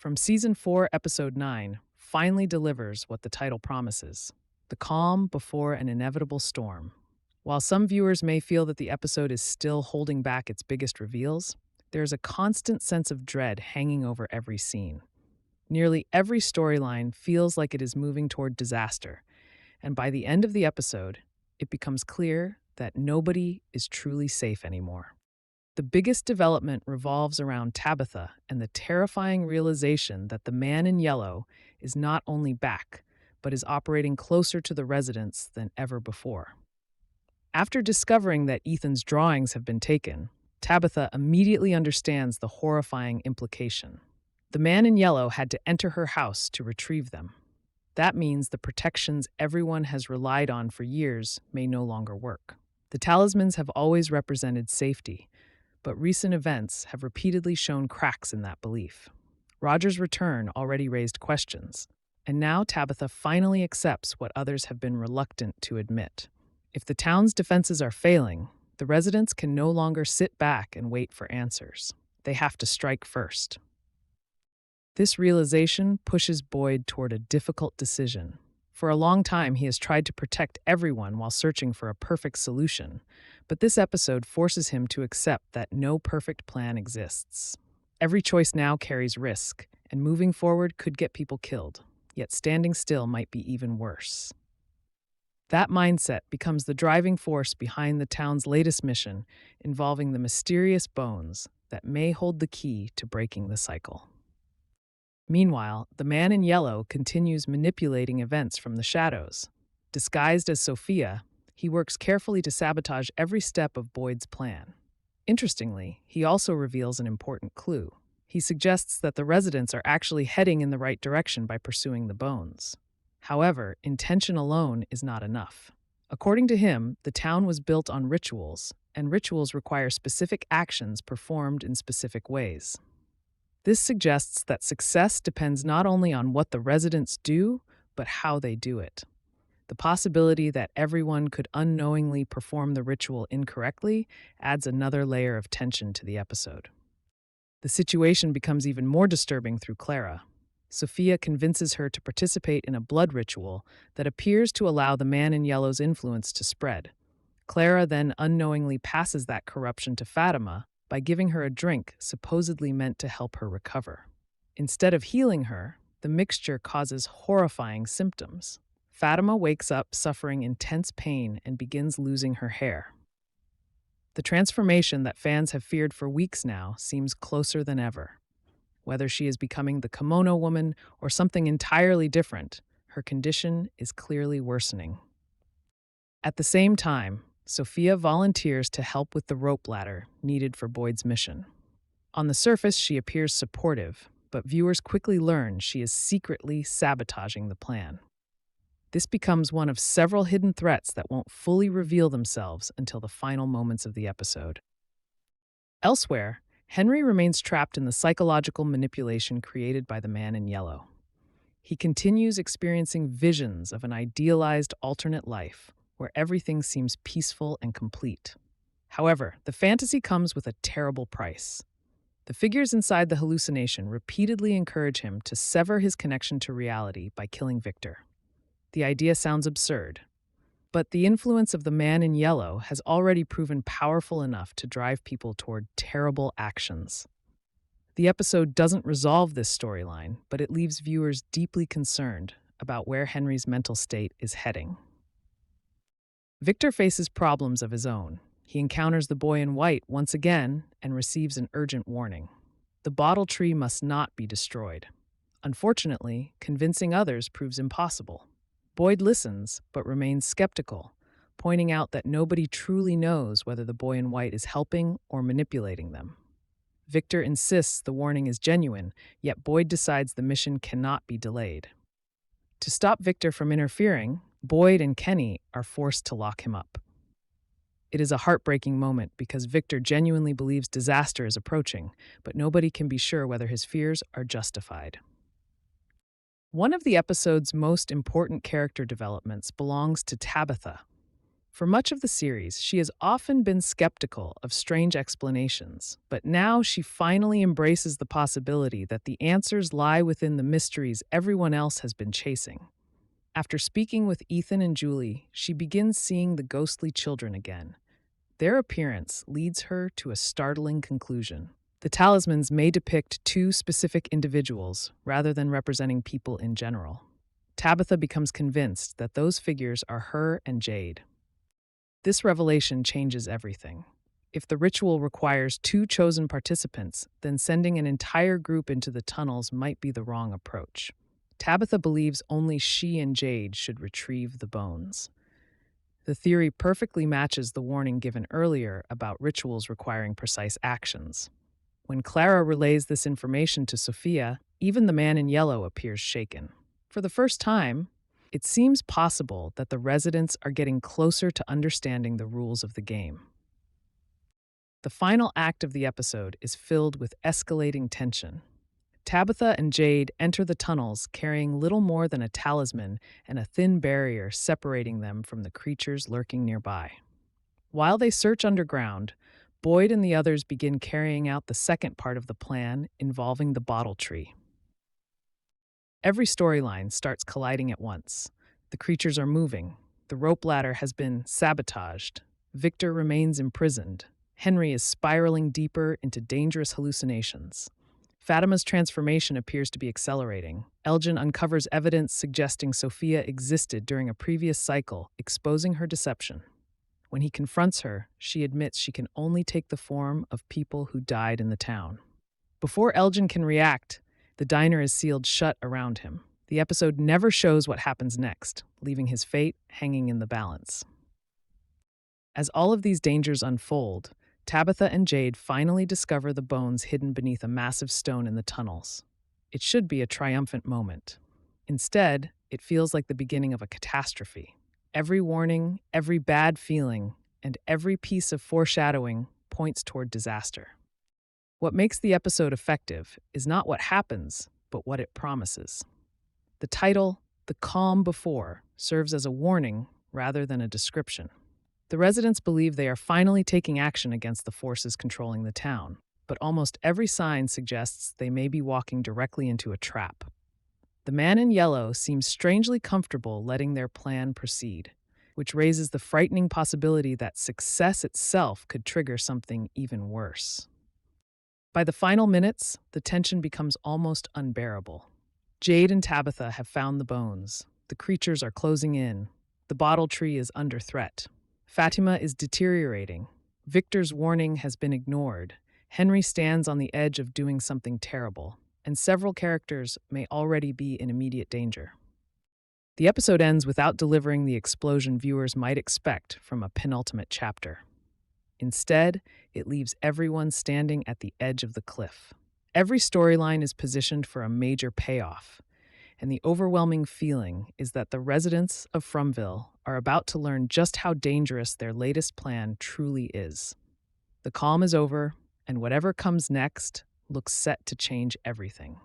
from Season 4, Episode 9, finally delivers what the title promises: the calm before an inevitable storm. While some viewers may feel that the episode is still holding back its biggest reveals, there's a constant sense of dread hanging over every scene. Nearly every storyline feels like it is moving toward disaster, and by the end of the episode, it becomes clear that nobody is truly safe anymore. The biggest development revolves around Tabitha and the terrifying realization that the man in yellow is not only back, but is operating closer to the residents than ever before. After discovering that Ethan's drawings have been taken, Tabitha immediately understands the horrifying implication. The man in yellow had to enter her house to retrieve them. That means the protections everyone has relied on for years may no longer work. The talismans have always represented safety, but recent events have repeatedly shown cracks in that belief. Roger's return already raised questions, and now Tabitha finally accepts what others have been reluctant to admit. If the town's defenses are failing, the residents can no longer sit back and wait for answers. They have to strike first. This realization pushes Boyd toward a difficult decision. For a long time, he has tried to protect everyone while searching for a perfect solution, but this episode forces him to accept that no perfect plan exists. Every choice now carries risk, and moving forward could get people killed, yet standing still might be even worse. That mindset becomes the driving force behind the town's latest mission, involving the mysterious bones that may hold the key to breaking the cycle. Meanwhile, the man in yellow continues manipulating events from the shadows. Disguised as Sophia, he works carefully to sabotage every step of Boyd's plan. Interestingly, he also reveals an important clue. He suggests that the residents are actually heading in the right direction by pursuing the bones. However, intention alone is not enough. According to him, the town was built on rituals, and rituals require specific actions performed in specific ways. This suggests that success depends not only on what the residents do, but how they do it. The possibility that everyone could unknowingly perform the ritual incorrectly adds another layer of tension to the episode. The situation becomes even more disturbing through Clara. Sophia convinces her to participate in a blood ritual that appears to allow the man in yellow's influence to spread. Clara then unknowingly passes that corruption to Fatima by giving her a drink supposedly meant to help her recover. Instead of healing her, the mixture causes horrifying symptoms. Fatima wakes up suffering intense pain and begins losing her hair. The transformation that fans have feared for weeks now seems closer than ever. Whether she is becoming the kimono woman or something entirely different, her condition is clearly worsening. At the same time, Sophia volunteers to help with the rope ladder needed for Boyd's mission. On the surface, she appears supportive, but viewers quickly learn she is secretly sabotaging the plan. This becomes one of several hidden threats that won't fully reveal themselves until the final moments of the episode. Elsewhere, Henry remains trapped in the psychological manipulation created by the man in yellow. He continues experiencing visions of an idealized alternate life where everything seems peaceful and complete. However, the fantasy comes with a terrible price. The figures inside the hallucination repeatedly encourage him to sever his connection to reality by killing Victor. The idea sounds absurd, but the influence of the man in yellow has already proven powerful enough to drive people toward terrible actions. The episode doesn't resolve this storyline, but it leaves viewers deeply concerned about where Henry's mental state is heading. Victor faces problems of his own. He encounters the boy in white once again and receives an urgent warning. The bottle tree must not be destroyed. Unfortunately, convincing others proves impossible. Boyd listens, but remains skeptical, pointing out that nobody truly knows whether the boy in white is helping or manipulating them. Victor insists the warning is genuine, yet Boyd decides the mission cannot be delayed. To stop Victor from interfering, Boyd and Kenny are forced to lock him up. It is a heartbreaking moment because Victor genuinely believes disaster is approaching, but nobody can be sure whether his fears are justified. One of the episode's most important character developments belongs to Tabitha. For much of the series, she has often been skeptical of strange explanations, but now she finally embraces the possibility that the answers lie within the mysteries everyone else has been chasing. After speaking with Ethan and Julie, she begins seeing the ghostly children again. Their appearance leads her to a startling conclusion. The talismans may depict two specific individuals rather than representing people in general. Tabitha becomes convinced that those figures are her and Jade. This revelation changes everything. If the ritual requires two chosen participants, then sending an entire group into the tunnels might be the wrong approach. Tabitha believes only she and Jade should retrieve the bones. The theory perfectly matches the warning given earlier about rituals requiring precise actions. When Clara relays this information to Sophia, even the man in yellow appears shaken. For the first time, it seems possible that the residents are getting closer to understanding the rules of the game. The final act of the episode is filled with escalating tension. Tabitha and Jade enter the tunnels carrying little more than a talisman and a thin barrier separating them from the creatures lurking nearby. While they search underground, Boyd and the others begin carrying out the second part of the plan involving the bottle tree. Every storyline starts colliding at once. The creatures are moving. The rope ladder has been sabotaged. Victor remains imprisoned. Henry is spiraling deeper into dangerous hallucinations. Fatima's transformation appears to be accelerating. Elgin uncovers evidence suggesting Sophia existed during a previous cycle, exposing her deception. When he confronts her, she admits she can only take the form of people who died in the town. Before Elgin can react, the diner is sealed shut around him. The episode never shows what happens next, leaving his fate hanging in the balance. As all of these dangers unfold, Tabitha and Jade finally discover the bones hidden beneath a massive stone in the tunnels. It should be a triumphant moment. Instead, it feels like the beginning of a catastrophe. Every warning, every bad feeling, and every piece of foreshadowing points toward disaster. What makes the episode effective is not what happens, but what it promises. The title, The Calm Before, serves as a warning rather than a description. The residents believe they are finally taking action against the forces controlling the town, but almost every sign suggests they may be walking directly into a trap. The man in yellow seems strangely comfortable letting their plan proceed, which raises the frightening possibility that success itself could trigger something even worse. By the final minutes, the tension becomes almost unbearable. Jade and Tabitha have found the bones. The creatures are closing in. The bottle tree is under threat. Fatima is deteriorating. Victor's warning has been ignored. Henry stands on the edge of doing something terrible, and several characters may already be in immediate danger. The episode ends without delivering the explosion viewers might expect from a penultimate chapter. Instead, it leaves everyone standing at the edge of the cliff. Every storyline is positioned for a major payoff, and the overwhelming feeling is that the residents of Fromville are about to learn just how dangerous their latest plan truly is. The calm is over, and whatever comes next looks set to change everything.